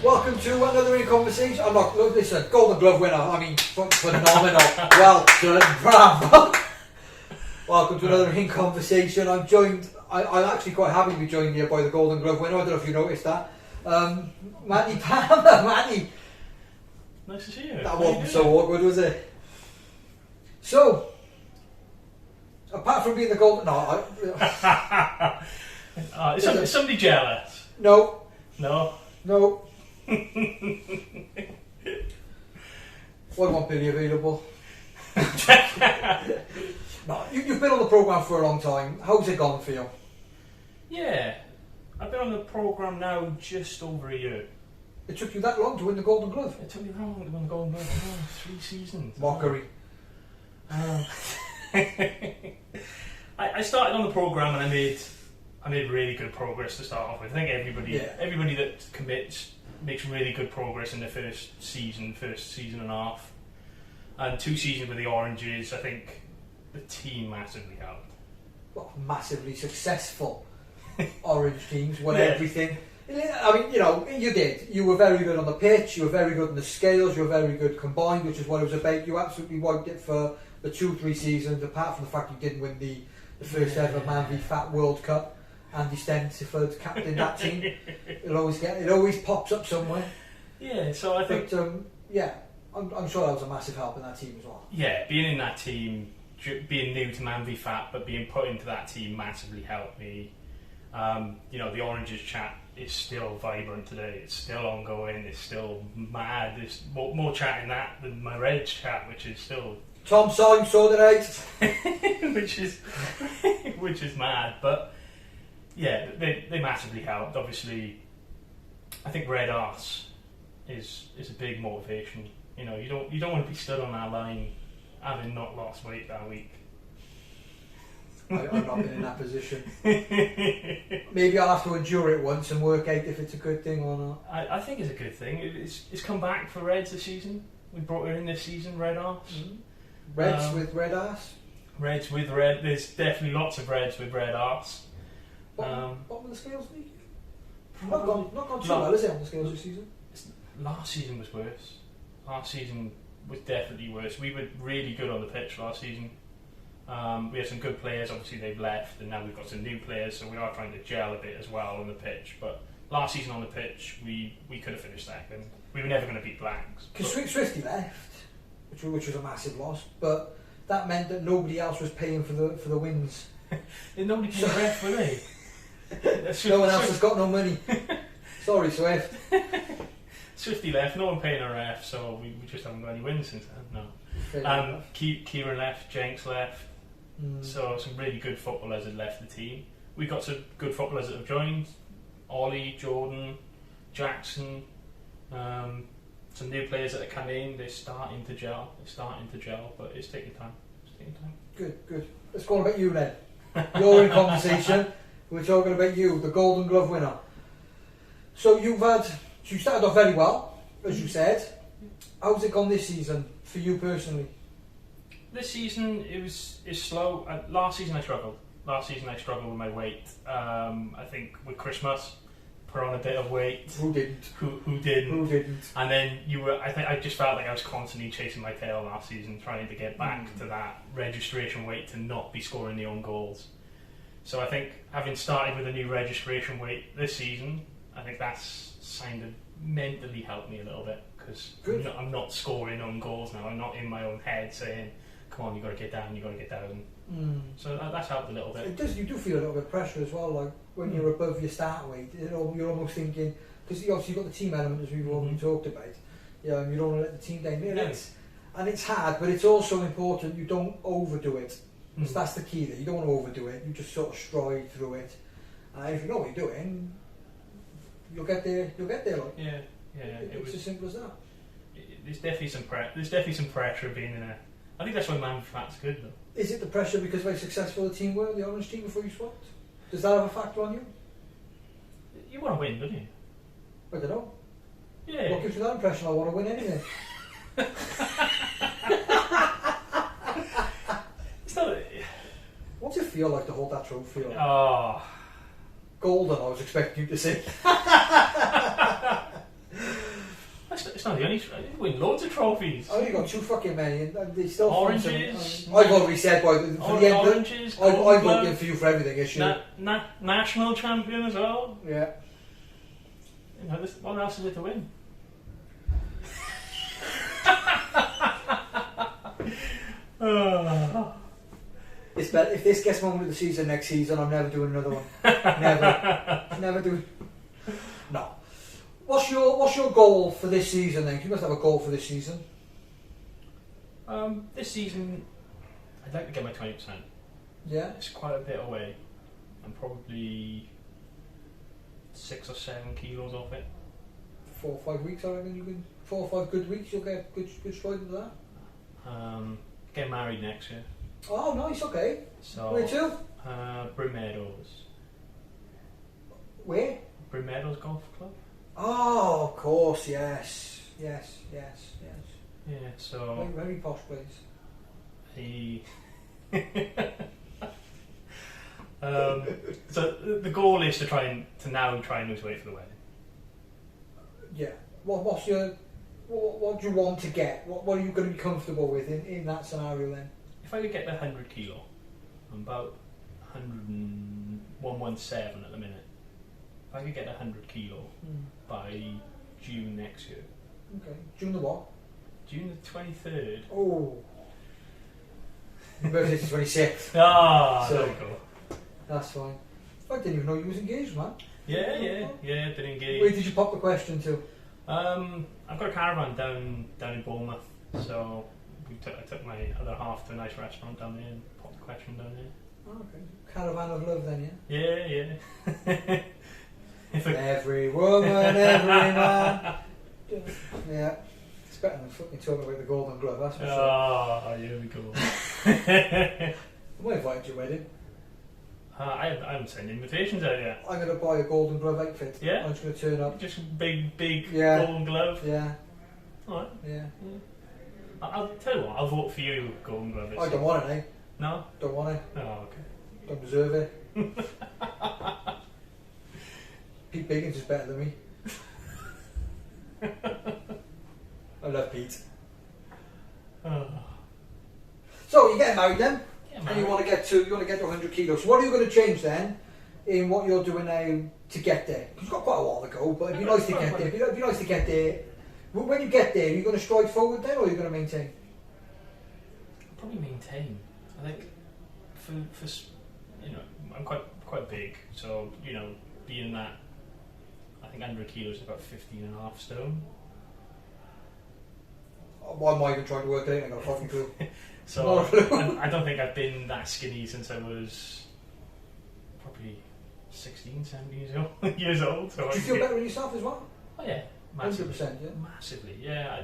welcome to another In Conversation. I'm not, look, listen, Golden Glove winner, I mean, phenomenal. Well done, bravo. Welcome to another In Conversation. I'm actually quite happy to be joined here by the Golden Glove winner. I don't know if you noticed that. MANvFAT, Manny. Nice to see you. That wasn't so awkward, was it? So, apart from being the Golden... No, is somebody jealous? No. No? No. Why won't Billy available? No, you've been on the programme for a long time. How's it gone for you? Yeah. I've been on the programme now just over a year. It took you that long to win the Golden Glove? It took me that long to win the Golden Glove. Oh, 3 seasons. Mockery. I started on the programme and I made really good progress to start off with. I think everybody that commits makes really good progress in the first season and a half. And 2 seasons with the Oranges, I think the team massively helped. Well, massively successful Orange teams, won everything. I mean, you did. You were very good on the pitch, you were very good on the scales, you were very good combined, which is what it was about. You absolutely wiped it for the 2-3 seasons, apart from the fact you didn't win the first ever MANvFAT World Cup. Andy Stentiford captain that team. It always pops up somewhere. Yeah, so I think... But, I'm sure that was a massive help in that team as well. Yeah, being in that team, being new to MANvFAT, but being put into that team massively helped me. The Oranges chat is still vibrant today. It's still ongoing. It's still mad. There's more chat in that than my Reds chat, which is still... Tom Syme saw the night. which is mad, but yeah, they massively helped. Obviously, I think Red Arse is a big motivation. You don't want to be stood on that line having not lost weight that week. I've not been in that position. Maybe I'll have to endure it once and work out if it's a good thing or not. I think it's a good thing. It's come back for Reds this season. We brought her in this season, Red Arse. Mm-hmm. Reds with Red Arse? Reds with Red. There's definitely lots of Reds with Red Arse. Bottom of the scales league? Not gone too well, is it, on the scales this season? Last season was worse. Last season was definitely worse. We were really good on the pitch last season. We had some good players, obviously they've left, and now we've got some new players, so we are trying to gel a bit as well on the pitch. But last season on the pitch, we could have finished second. We were never going to beat Blacks. Because Swifty left, which was a massive loss, but that meant that nobody else was paying for the wins. Nobody paid the ref, were they? No one else has got no money. Sorry, Swift. Swifty left, no one paying a ref, so we just haven't got any wins since then. No. Kieran left, Jenks left. So some really good footballers had left the team. We got some good footballers that have joined. Ollie, Jordan, Jackson. Some new players that are coming in. They're starting to gel, but it's taking time. Good. Let's go on about you then. You're in conversation. We're talking about you, the Golden Glove winner. So you started off very well, as you said. How's it gone this season for you personally? This season it's slow. Last season I struggled. With my weight. I think with Christmas, put on a bit of weight. Who didn't? Who didn't? And then I just felt like I was constantly chasing my tail last season, trying to get back to that registration weight to not be scoring the own goals. So I think having started with a new registration weight this season, I think that's kind of mentally helped me a little bit, because I'm not scoring own goals now. I'm not in my own head saying, come on, you've got to get down. So that's helped a little bit. It does. You do feel a little bit of pressure as well, like when you're above your start weight. You're almost thinking, because obviously you've got the team element, as we've already talked about. You don't want to let the team down. And it's hard, but it's also important you don't overdo it. Because that's the key there. You don't want to overdo it. You just sort of stride through it. If you know what you're doing, you'll get there. Like. Yeah. It's as simple as that. There's definitely some pressure being in it. I think that's why MANvFAT's good though. Is it the pressure because of how successful the team were, the Orange team, before you swapped? Does that have a factor on you? You want to win, don't you? I don't know. Yeah. What gives you that impression? I want to win anyway. What's it feel like to hold that trophy? Oh. Golden, I was expecting you to say. not the only. You win loads of trophies. I only got 2 fucking many, and they still. Oranges. I've already said for the end. Oranges. I voted for you for everything this year. National champion as well. Yeah. You know, what else is it to win? It's better if this gets moment of the season next season. I'm never doing another one. never doing. No. What's your goal for this season then? You must have a goal for this season. This season, I'd like to get my 20%. Yeah. It's quite a bit away. I'm probably 6 or 7 kilos off it. 4 or 5 weeks, I reckon you can. 4 or 5 good weeks, you'll get good stride into that. Get married next year. Oh, nice. Okay. So where to? Broommeadows. Where? Broommeadows Golf Club. Oh, of course. Yes. Yeah. So Very, very posh place. So the goal is to try and lose weight for the wedding. Yeah. What do you want to get? What are you going to be comfortable with in that scenario then? If I could get to 100 kilo, I'm about 117 at the minute. If I could get 100 kilo by June next year. Okay. June the what? June the 23rd. Oh. Your birthday's the 26th. So, there we go. That's fine. I didn't even know you was engaged, man. Yeah, been engaged. Where did you pop the question to? I've got a caravan down in Bournemouth, so I took my other half to a nice restaurant down there and popped the question down there. Oh, okay. Caravan of love then, yeah? Yeah. Every woman, every man. Yeah. It's better than fucking talking about the Golden Glove, that's for sure. Oh, here we go. I might invite you to your wedding. I haven't sent invitations out yet. I'm going to buy a Golden Glove outfit. Yeah? I'm just going to turn up. Just big golden glove? Yeah. Alright. Yeah. I'll tell you what, I'll vote for you, Golden Glove. I don't want it, eh? No? Don't want it. Oh, okay. Don't deserve it. Pete Biggins is better than me. I love Pete. Oh. So you're getting married then? Yeah, and you want to get to 100 kilos. So what are you going to change then in what you're doing now to get there? 'Cause you've got quite a while to go, but it'd be nice to get there. It'd be nice to get there. When you get there, are you going to stride forward then, or are you going to maintain? Probably maintain. I think for I'm quite big, so being that, I think 100 kilos is about 15.5 stone. Why am I even trying to work it out? I got a fucking clue. So I don't think I've been that skinny since I was probably 16, 17 years old. So do you feel better in yourself as well? Oh yeah, massively. 100%, yeah. Massively, yeah.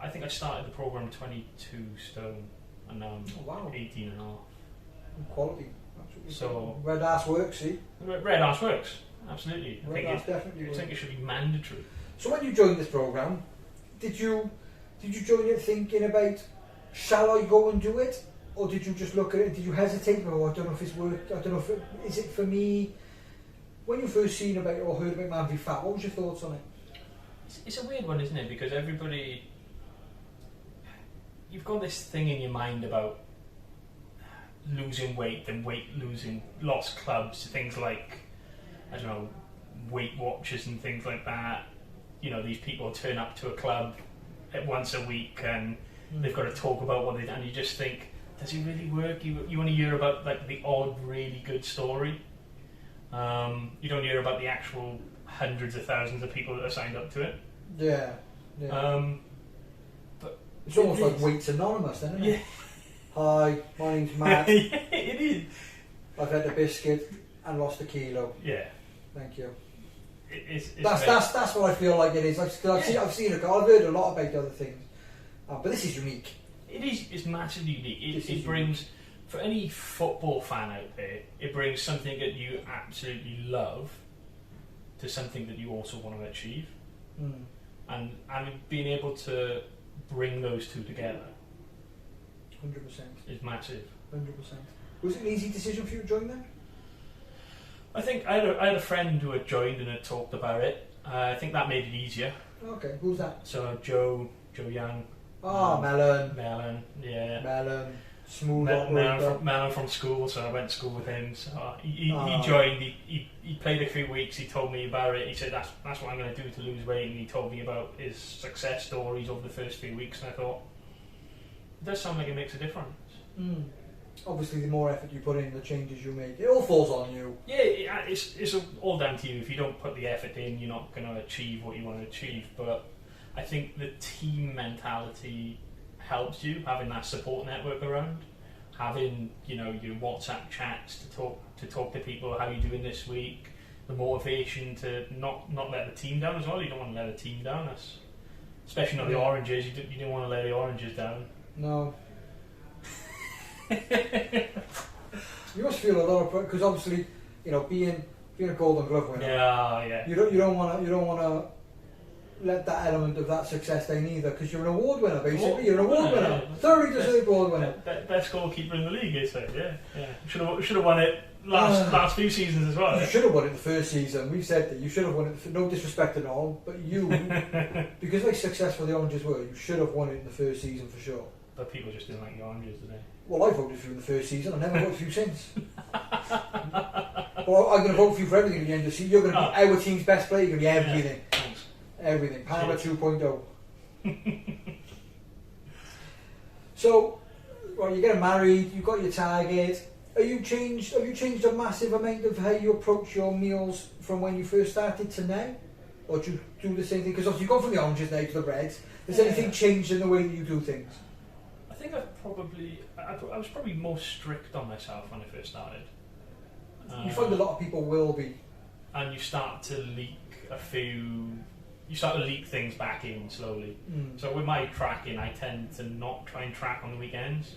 I think I started the program 22 stone, and now I'm 18.5. Quality. So red ass works, see? Red ass works, absolutely. Red ass definitely works. I think it should be mandatory. So when you joined this program, did you join it thinking about, shall I go and do it, or did you just look at it? Did you hesitate? Oh, I don't know if it's worked. I don't know if is it for me. When you first seen about it or heard about MANvFAT, what was your thoughts on it? It's a weird one, isn't it? Because you've got this thing in your mind about losing weight and lost clubs, things like, I don't know, Weight Watchers and things like that. These people turn up to a club once a week and they've got to talk about what they've done, and you just think, does it really work? You want to hear about like the odd really good story. You don't hear about the actual hundreds of thousands of people that are signed up to it. Yeah. But it's almost like Weights Anonymous, isn't it? Hi, my name's Matt. Yeah, it is. I've had a biscuit and lost a kilo. Yeah. Thank you. It's that's what I feel like it is. I've seen it. I've heard a lot about other things, but this is unique. It's massively unique. It brings, for any football fan out there, it brings something that you absolutely love to something that you also want to achieve, and being able to bring those two together. 100% is massive. 100%. Was it an easy decision for you to join them? I think I had a friend who had joined and had talked about it. I think that made it easier. Okay, who's that? So Joe Young. Melon, yeah. Melon, smooth Melon from school, so I went to school with him. So he joined. He played a few weeks. He told me about it. He said that's what I'm going to do to lose weight, and he told me about his success stories over the first few weeks. And I thought, it does sound like it makes a difference. Obviously, the more effort you put in, the changes you make, it all falls on you. Yeah, it's all down to you. If you don't put the effort in, you're not going to achieve what you want to achieve. But I think the team mentality helps you, having that support network around, having your WhatsApp chats to talk to people, how you doing this week, the motivation to not let the team down as well. You don't want to let the team down, especially not the oranges. You don't want to let the oranges down. No. You must feel a lot of because obviously being a Golden Glove winner. Yeah. You don't want to let that element of that success down either, because you're an award winner basically. You're an award winner, thoroughly deserved award winner. Best goalkeeper in the league, is it? Yeah. Should have won it last few seasons as well. You should have won it the first season. We've said that you should have won it. No disrespect at all, but you, because how successful the Oranges were, you should have won it in the first season for sure. But people just didn't like the Oranges, did they? Well, I voted for you in the first season. I've never voted for you since. Well, I'm going to vote for you for everything at the end of the season. You're going to be our team's best player. You're going to be everything. Yeah, thanks. Everything. Panama 2.0. So, well, you're getting married. You've got your target. Have you changed a massive amount of how you approach your meals from when you first started to now? Or do you do the same thing? Because obviously you've gone from the oranges now to the reds. Has anything changed in the way that you do things? I think I was probably more strict on myself when I first started. You find a lot of people will be. And you start to leak things back in slowly. So with my tracking, I tend to not try and track on the weekends.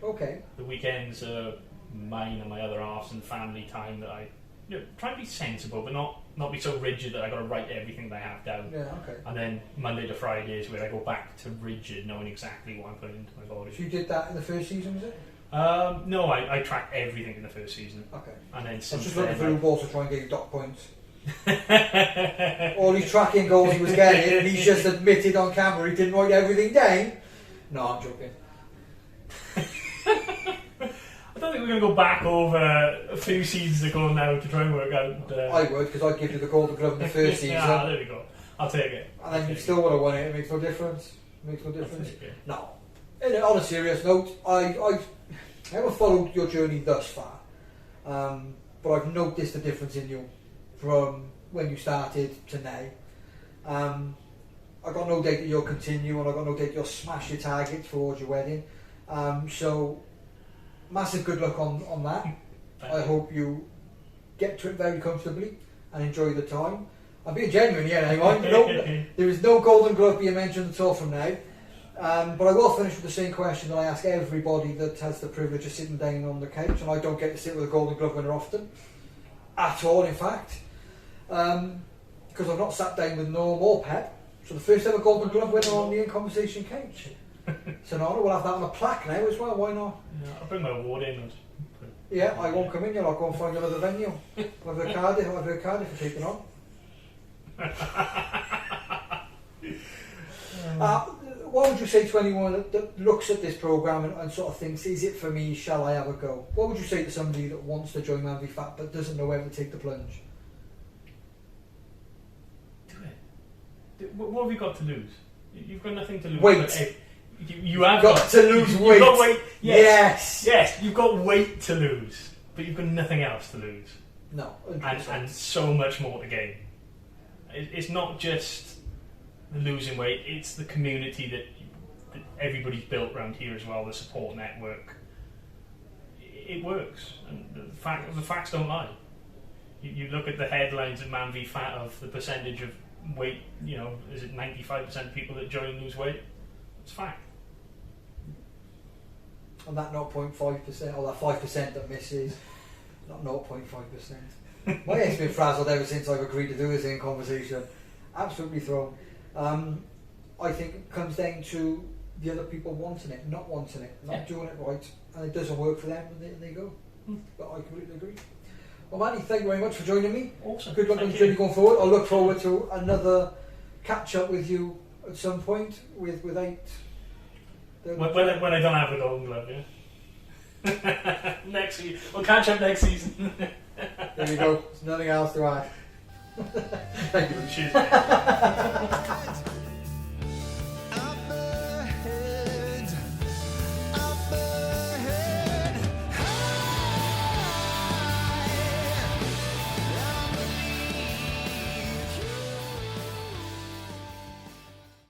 Okay. The weekends are mine and my other halves and family time that I try and be sensible, but not be so rigid that I got to write everything that I have down. Yeah, okay. And then Monday to Friday is where I go back to rigid, knowing exactly what I'm putting into my body. So you did that in the first season, was it? No, I tracked everything in the first season. Okay. And then I was just looking for balls to try and get you dot points. All these tracking goals he was getting, and he's just admitted on camera he didn't write everything down. No, I'm joking. I don't think we're going to go back over a few seasons ago now to try and work out. I would, because I'd give you the Golden Glove in the first season. Yeah, there we go. I'll take it. And then you still would have won it. It makes no difference. No. On a serious note, I haven't followed your journey thus far, but I've noticed the difference in you from when you started to now. I've got no doubt that you'll continue, and I've got no doubt you'll smash your targets towards your wedding. So, massive good luck on that. I hope you get to it very comfortably and enjoy the time. I'm being genuine here, hang on. There is no Golden Glove being mentioned at all from now. But I will finish with the same question that I ask everybody that has the privilege of sitting down on the couch, and I don't get to sit with a Golden Glove winner often. At all, in fact. Because I've not sat down with Norm or Pep. So the first ever Golden Glove winner on the In Conversation couch. It's an honour. We'll have that on a plaque now as well, why not? Yeah, I'll bring my award in. Yeah, I won't come in yet. I'll go and find another venue. I've heard Cardiff for taking on. What would you say to anyone that looks at this programme and sort of thinks, is it for me, shall I have a go? What would you say to somebody that wants to join MANvFAT but doesn't know where to take the plunge? Do it. What have you got to lose? You've got nothing to lose. Weight. You have got to lose weight. You've got weight. Yes. Yes, you've got weight to lose, but you've got nothing else to lose. No. And so much more to gain. It's not just the losing weight, it's the community that everybody's built around here as well, the support network. It works. And the facts don't lie. You look at the headlines at MANvFAT of the percentage of weight, is it 95% of people that join lose weight? It's fact. And that 0.5%, or that 5% that misses, not 0.5%. My head's been frazzled ever since I've agreed to do this In Conversation. Absolutely thrown. I think it comes down to the other people wanting it, not wanting it, not doing it right, and it doesn't work for them, and they go. But I completely agree. Well, Manny, thank you very much for joining me. Awesome. Good luck on the journey going forward. I look forward to another catch up with you at some point with 8. When I don't have a Golden Glove, yeah. Next season. We'll catch up next season. There you go. There's nothing else to add. Thank you. Cheers.